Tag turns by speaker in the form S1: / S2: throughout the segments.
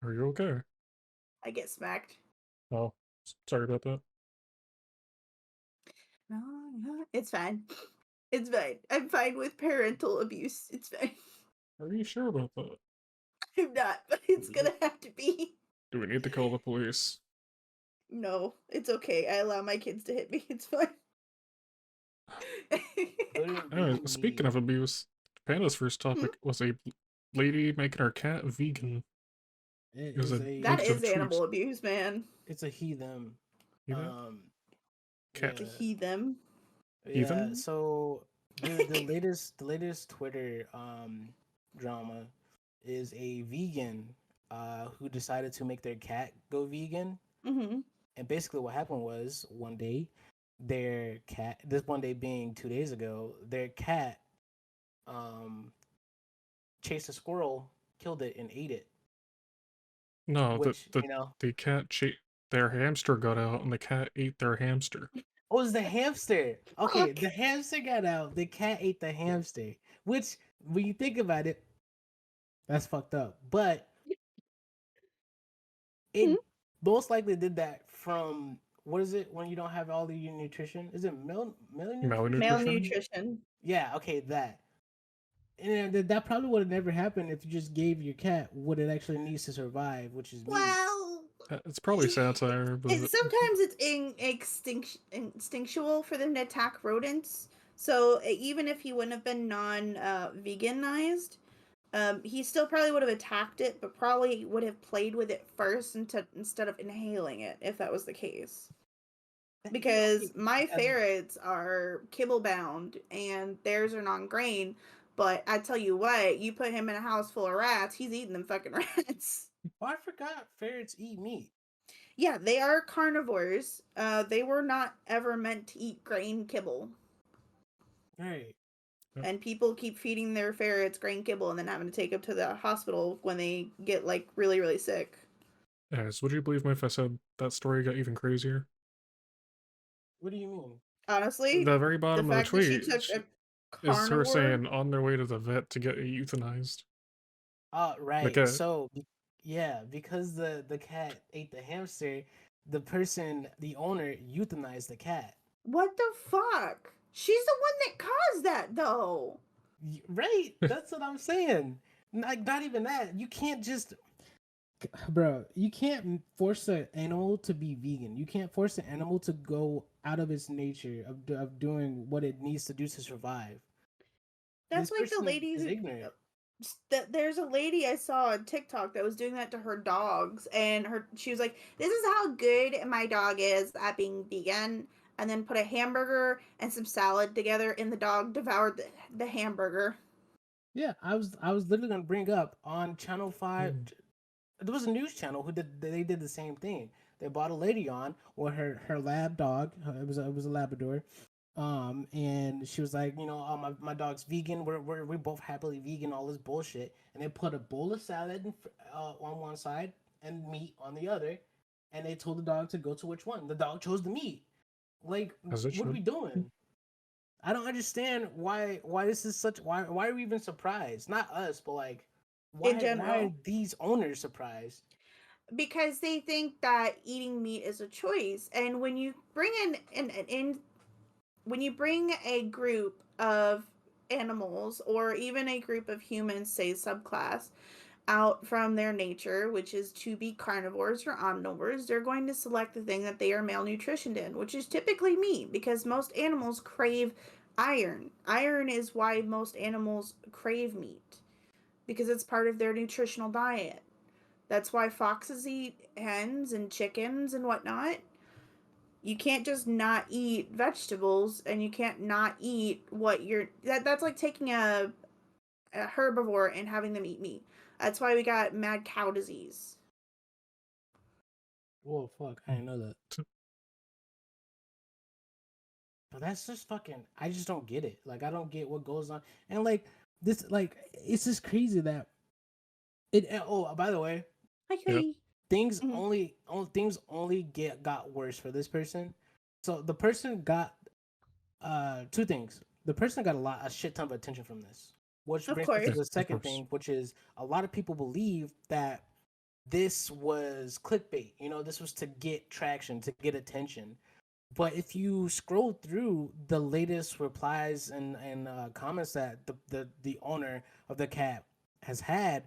S1: Are you okay?
S2: I get smacked.
S1: Oh, sorry about that.
S2: No, no, it's fine. It's fine. I'm fine with parental abuse. It's fine.
S1: Are you sure about that?
S2: I'm not, but it's gonna have to be.
S1: Do we need to call the police?
S2: No, it's okay. I allow my kids to hit me. It's fine.
S3: Putting
S1: Anyway,
S3: baby
S1: speaking
S3: meat.
S1: of abuse, Panda's first
S2: Hmm?
S1: topic was a lady making her cat vegan.
S3: It
S1: It was
S3: is
S1: a
S3: a
S2: That
S1: gift of
S2: is
S1: treat.
S2: animal abuse, man.
S3: it's a he them.
S1: You know?
S3: Um
S1: Cat
S2: The
S3: yeah.
S2: he them.
S3: Yeah.
S1: heathen?
S3: So the latest Twitter drama is a vegan who decided to make their cat go vegan.
S2: Hmm.
S3: And basically what happened was one day their cat, this one day being 2 days ago, their cat um chased a squirrel, killed it, and ate it.
S1: No,
S3: Which, you know,
S1: the cat their hamster got out and the cat ate their hamster.
S3: oh, it was the hamster. Okay,
S2: Fuck.
S3: the hamster got out, the cat ate the hamster. Which, when you think about it, that's fucked up. But
S2: Hmm?
S3: it most likely did that from, what is it when you don't have all of your nutrition? Is it malnutrition?
S1: Malnutrition?
S2: Malnutrition.
S3: Yeah, okay, that. And that probably would have never happened if you just gave your cat what it actually needs to survive, which is meat.
S2: Well,
S1: It's probably satire, but
S2: sometimes it's instinctual for them to attack rodents. So even if he wouldn't have been non-veganized, he still probably would have attacked it, but probably would have played with it first instead of inhaling it, if that was the case.
S3: Yeah, okay.
S2: Because my ferrets are kibble bound and theirs are non-grain. But I tell you what, you put him in a house full of rats, he's eating them fucking rats.
S3: Oh, I forgot ferrets eat meat.
S2: Yeah, they are carnivores. They were not ever meant to eat grain kibble.
S3: Right.
S2: And people keep feeding their ferrets grain kibble and then having to take them to the hospital when they get like really, really sick.
S1: yes, would you believe me if I said that story got even crazier?
S3: What do you mean?
S2: Honestly,
S1: The very
S2: the
S1: bottom of the
S2: fact that she
S1: tweet
S2: took a
S1: is her
S2: carnivore.
S1: saying on their way to the vet to get euthanized. Like
S3: Right.
S1: a
S3: So, yeah, because the cat ate the hamster, the person, the owner, euthanized the cat.
S2: What the fuck? She's the one that caused that, though.
S3: Right. That's what I'm saying. Not even that. You can't just, bro. You can't force an animal to be vegan. You can't force an animal to go out of its nature of doing what it needs to do to survive. This
S2: That's like the
S3: person
S2: lady
S3: is
S2: who.
S3: ignorant.
S2: There's a lady I saw on TikTok that was doing that to her dogs, and she was like, "This is how good my dog is at being vegan," and then put a hamburger and some salad together, and the dog devoured the hamburger.
S3: Yeah, I was literally gonna bring up on Channel Five.
S1: Hmm.
S3: There was a news channel who did the same thing. They brought a lady on with her lab dog. It was a Labrador, and she was like, my dog's vegan. We're both happily vegan. All this bullshit, and they put a bowl of salad on one side and meat on the other, and they told the dog to go to which one. The dog chose the meat. Like,
S1: as it
S3: what are we
S1: should.
S3: doing? I don't understand why this is such why are we even surprised? Not us, but like
S2: In
S3: why are
S2: general,
S3: these owners surprised?
S2: because they think that eating meat is a choice, and when you bring in when you bring a group of animals or even a group of humans, say subclass, out from their nature, which is to be carnivores or omnivores, they're going to select the thing that they are malnutritioned in, which is typically meat, because most animals crave iron. Iron is why most animals crave meat, because it's part of their nutritional diet. That's why foxes eat hens and chickens and whatnot. You can't just not eat vegetables, and you can't not eat what you're that's like taking a herbivore and having them eat meat. That's why we got mad cow disease.
S3: Whoa, fuck! I didn't know that. But that's just fucking. I just don't get it. Like I don't get what goes on, and like this, like it's just crazy that it. Oh, by the way,
S2: Hi,
S1: Yep.
S2: Cody.
S3: things
S2: Mhm.
S3: only got worse for this person. So the person got two things. The person got a shit ton of attention from this. Which
S2: Of
S3: brings me to
S2: course.
S3: the
S1: Of
S3: second
S1: course.
S3: thing, which is a lot of people believe that this was clickbait. This was to get traction, to get attention. But if you scroll through the latest replies and comments that the owner of the cat has had,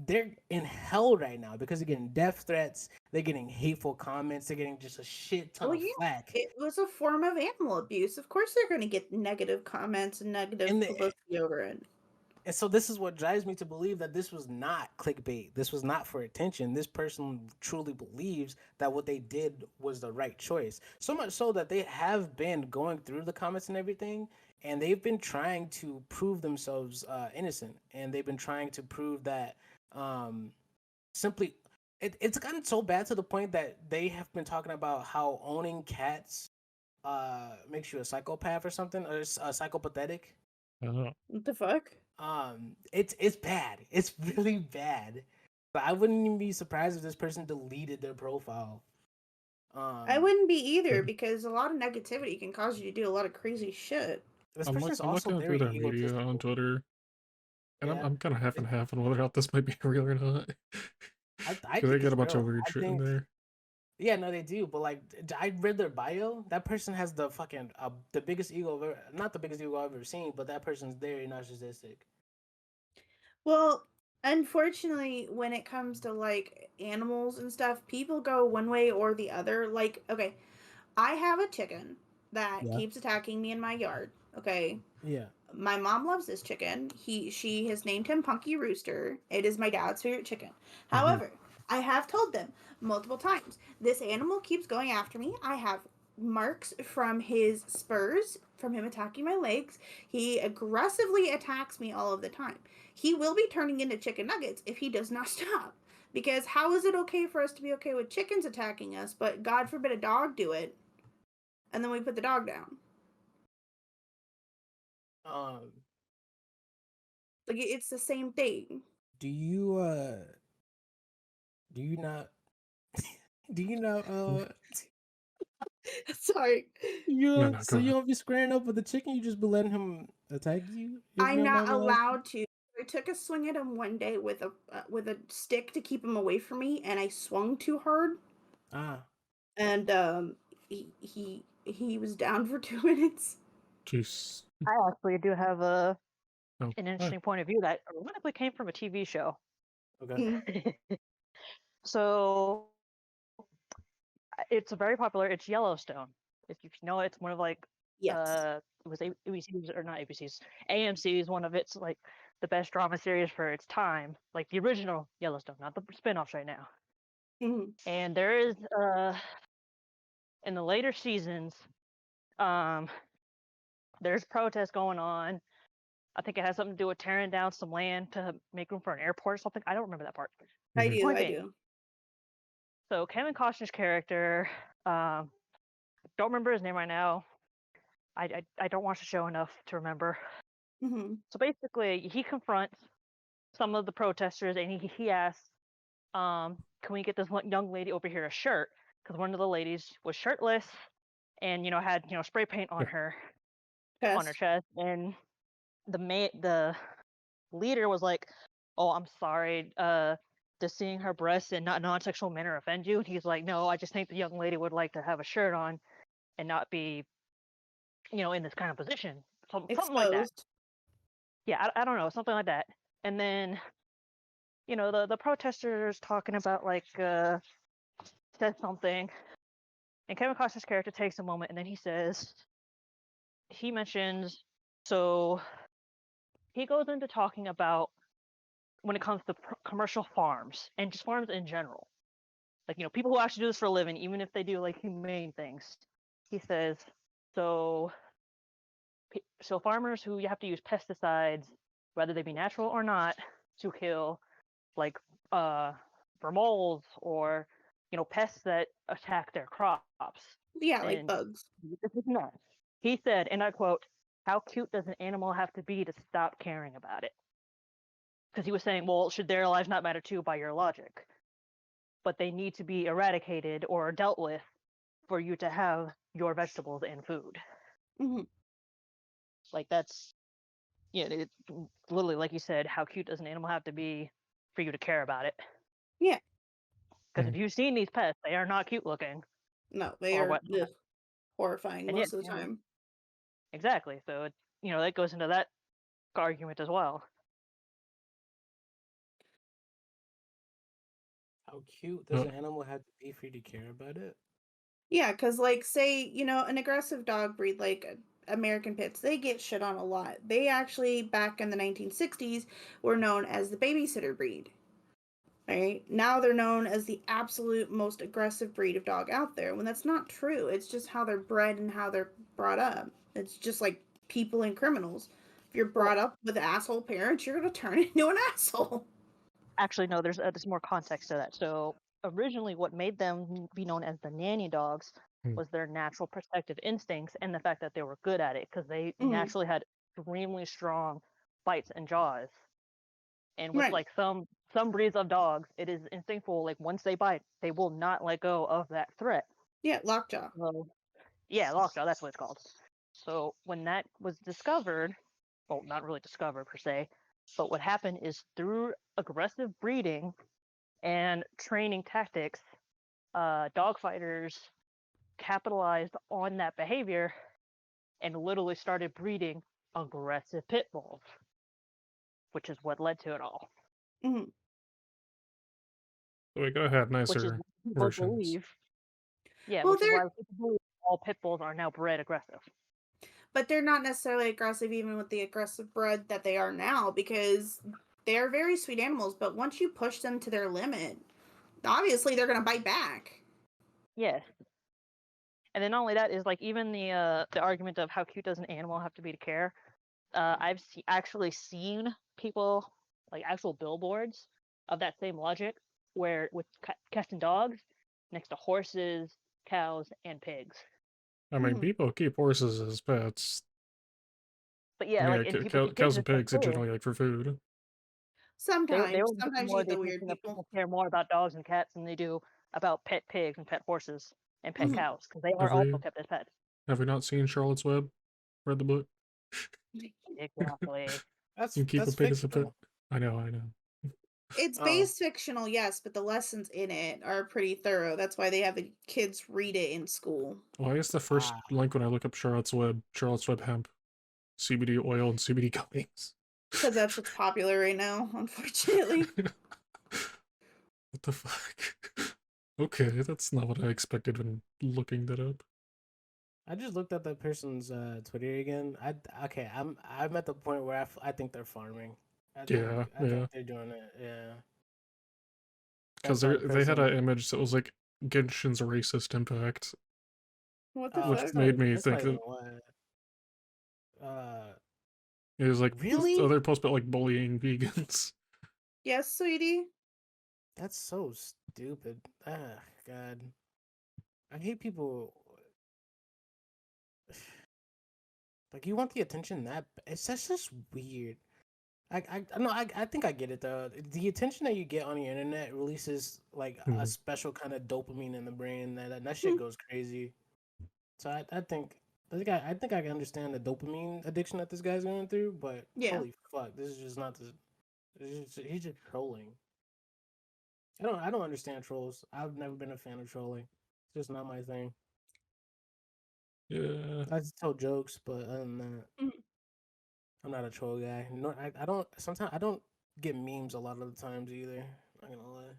S3: they're in hell right now because they're getting death threats, they're getting hateful comments, they're getting just a shit ton
S2: Well,
S3: of
S2: yeah,
S3: flack.
S2: it was a form of animal abuse. Of course, they're going to get negative comments and negative
S3: And the,
S2: publicity over it.
S3: And so this is what drives me to believe that this was not clickbait. This was not for attention. This person truly believes that what they did was the right choice. So much so that they have been going through the comments and everything, and they've been trying to prove themselves innocent, and they've been trying to prove that simply. It's gotten so bad to the point that they have been talking about how owning cats makes you a psychopath or something, or psychopathetic.
S1: Oh.
S2: What the fuck?
S3: It's bad. It's really bad. But I wouldn't even be surprised if this person deleted their profile.
S2: I wouldn't be either because a lot of negativity can cause you to do a lot of crazy shit.
S3: This
S1: I'm
S3: person's also
S1: looking
S3: very
S1: through their media
S3: egotistical.
S1: on Twitter, and
S3: Yeah.
S1: I'm kind of half and half on whether or not this might be real or not.
S3: I
S1: Because
S3: think
S1: they get
S3: it's
S1: a bunch
S3: real.
S1: of weird
S3: I
S1: shit in
S3: think,
S1: there.
S3: yeah, no, they do. But like, I read their bio. That person has the fucking the biggest ego I've ever, not the biggest ego I've ever seen, but that person's very narcissistic.
S2: Well, unfortunately, when it comes to like animals and stuff, people go one way or the other. Like, okay, I have a chicken that
S3: Yeah.
S2: keeps attacking me in my yard. Okay.
S3: Yeah.
S2: My mom loves this chicken. She has named him Punky Rooster. It is my dad's favorite chicken. However, I have told them multiple times, this animal keeps going after me. I have marks from his spurs, from him attacking my legs. He aggressively attacks me all of the time. He will be turning into chicken nuggets if he does not stop. Because how is it okay for us to be okay with chickens attacking us, but God forbid a dog do it, and then we put the dog down? Like, it's the same thing.
S3: Do you not do you know
S2: Sorry.
S1: No,
S3: so
S1: go
S3: you
S1: ahead.
S3: don't be squaring up with the chicken, you just be letting him attack you? If
S2: I'm
S3: you don't
S2: not
S3: mind me asking?
S2: allowed to. I took a swing at him one day with a stick to keep him away from me, and I swung too hard,
S3: Ah.
S2: and he was down for 2 minutes.
S1: Jeez.
S4: I actually do have
S1: Oh,
S4: an
S1: hi.
S4: interesting point of view that ironically came from a TV show.
S3: Okay.
S4: So it's very popular. It's Yellowstone. If you know, it's one of like
S2: Yes.
S4: it was ABC's or not ABC's, AMC's one of its like the best drama series for its time, like the original Yellowstone, not the spin-offs right now.
S2: Mhm.
S4: And there is in the later seasons, there's protests going on. I think it has something to do with tearing down some land to make room for an airport or something. I don't remember that part.
S2: I
S1: Mhm.
S2: do.
S4: Point
S2: I
S4: being,
S2: do.
S4: so Kevin Costner's character, don't remember his name right now. I don't watch the show enough to remember.
S2: Hmm.
S4: So basically, he confronts some of the protesters and he asks, can we get this young lady over here a shirt? Because one of the ladies was shirtless and had spray paint on
S1: Yeah.
S4: her
S2: Yes.
S4: chest, and the leader was like, "Oh, I'm sorry. Does seeing her breasts in not non-sexual manner offend you?" And he's like, "No, I just think the young lady would like to have a shirt on and not be, in this kind of position." Something like that.
S2: Exposed.
S4: Yeah, I don't know, something like that. And then, the protesters talking about like said something, and Kevin Costner's character takes a moment, and then he mentions, so he goes into talking about when it comes to commercial farms and just farms in general, like people who actually do this for a living, even if they do like humane things. He says, so farmers who you have to use pesticides, whether they be natural or not, to kill like for moles or pests that attack their crops.
S2: Yeah, like
S4: And
S2: bugs.
S4: this is not. He said, and I quote, "How cute does an animal have to be to stop caring about it?" Because he was saying, well, should their lives not matter too by your logic? But they need to be eradicated or dealt with for you to have your vegetables and food.
S2: Hmm.
S4: Like that's, it's literally like you said, how cute does an animal have to be for you to care about it?
S2: Yeah.
S4: Because if you've seen these pets, they are not cute looking
S2: No, they
S4: or
S2: are
S4: whatnot.
S2: horrifying
S4: And yet,
S2: most of the time.
S4: exactly. So that goes into that argument as well.
S3: How cute does
S1: Uh,
S3: an animal have to be for you to care about it?
S2: Yeah, because like say, an aggressive dog breed like American Pits, they get shit on a lot. They actually back in the 1960s were known as the babysitter breed. Right? Now they're known as the absolute most aggressive breed of dog out there. When that's not true. It's just how they're bred and how they're brought up. It's just like people and criminals. If you're
S4: Well,
S2: brought up with asshole parents, you're gonna turn into an asshole.
S4: actually, no. There's more context to that. So originally, what made them be known as the nanny dogs
S1: Hmm.
S4: was their natural protective instincts and the fact that they were good at it because they
S2: Mhm.
S4: naturally had extremely strong bites and jaws. And with
S2: Right.
S4: like some breeds of dogs, it is instinctual. Like once they bite, they will not let go of that threat.
S2: Yeah, lockjaw.
S4: So yeah, lockjaw. That's what it's called. So when that was discovered, well, not really discovered per se, but what happened is through aggressive breeding and training tactics, dog fighters capitalized on that behavior and literally started breeding aggressive pit bulls, which is what led to it all.
S2: hmm
S1: Wait, go ahead.
S4: Which is
S1: Nicer
S4: why people
S1: versions.
S4: believe, yeah,
S2: Well,
S4: which is why people believe all pit bulls are now bred aggressive.
S2: but they're not necessarily aggressive even with the aggressive bred that they are now because they are very sweet animals, but once you push them to their limit, obviously they're going to bite back.
S4: Yes. And then not only that is like even the argument of how cute does an animal have to be to care. I've actually seen people like actual billboards of that same logic, where with cats and dogs next to horses, cows, and pigs.
S1: I mean,
S2: Mhm.
S1: people keep horses as pets.
S4: But yeah,
S1: I mean,
S4: like and people keep pigs
S1: cows and
S4: as pets
S1: pigs are
S4: too.
S1: generally like for food.
S4: They
S2: Sometimes.
S4: were making
S2: Sometimes you
S4: more
S2: get
S4: the
S2: the weird
S4: attention that
S2: people.
S4: people care more about dogs and cats than they do about pet pigs and pet horses and pet
S1: Have,
S2: Mhm.
S4: cows because they are
S1: have
S4: also
S1: we
S4: kept as pets.
S1: have we not seen Charlotte's Web? Read the book?
S4: Exactly.
S1: You keep a
S3: That's
S1: pig as a pet.
S3: fictional.
S1: I know.
S2: It's
S3: Oh,
S2: based fictional, yes, but the lessons in it are pretty thorough. That's why they have the kids read it in school.
S1: Well, I guess the first
S3: ah,
S1: link when I look up Charlotte's Web hemp, CBD oil, and CBD gummies.
S2: Because that's what's popular right now, unfortunately.
S1: What the fuck? Okay, that's not what I expected when looking that up.
S3: I just looked at that person's Twitter again. I'm at the point where I think they're farming. I
S1: Yeah.
S3: think they're doing it. Yeah.
S1: Because
S3: That's
S1: they had an
S3: person.
S1: image that was like Genshin's racist impact,
S2: What the
S1: which
S2: fuck?
S1: made me
S3: That's
S1: think
S3: not
S1: that
S3: even what.
S1: it was like
S3: Really?
S1: other posts about like bullying vegans.
S2: Yes, sweetie?
S3: That's so stupid. Ah, God. I hate people. Like you want the attention that that's just weird. I think I get it though. The attention that you get on the internet releases like a
S1: Mhm.
S3: special kind of dopamine in the brain that shit
S2: Hmm.
S3: goes crazy. So I think I can understand the dopamine addiction that this guy's going through, but
S2: Yeah.
S3: holy fuck, this is just not the. He's just trolling. I don't understand trolls. I've never been a fan of trolling. It's just not my thing.
S1: Yeah.
S3: I just tell jokes, but other than that,
S2: Mhm.
S3: I'm not a troll guy. No, I don't. Sometimes I don't get memes a lot of the times either. Not gonna lie.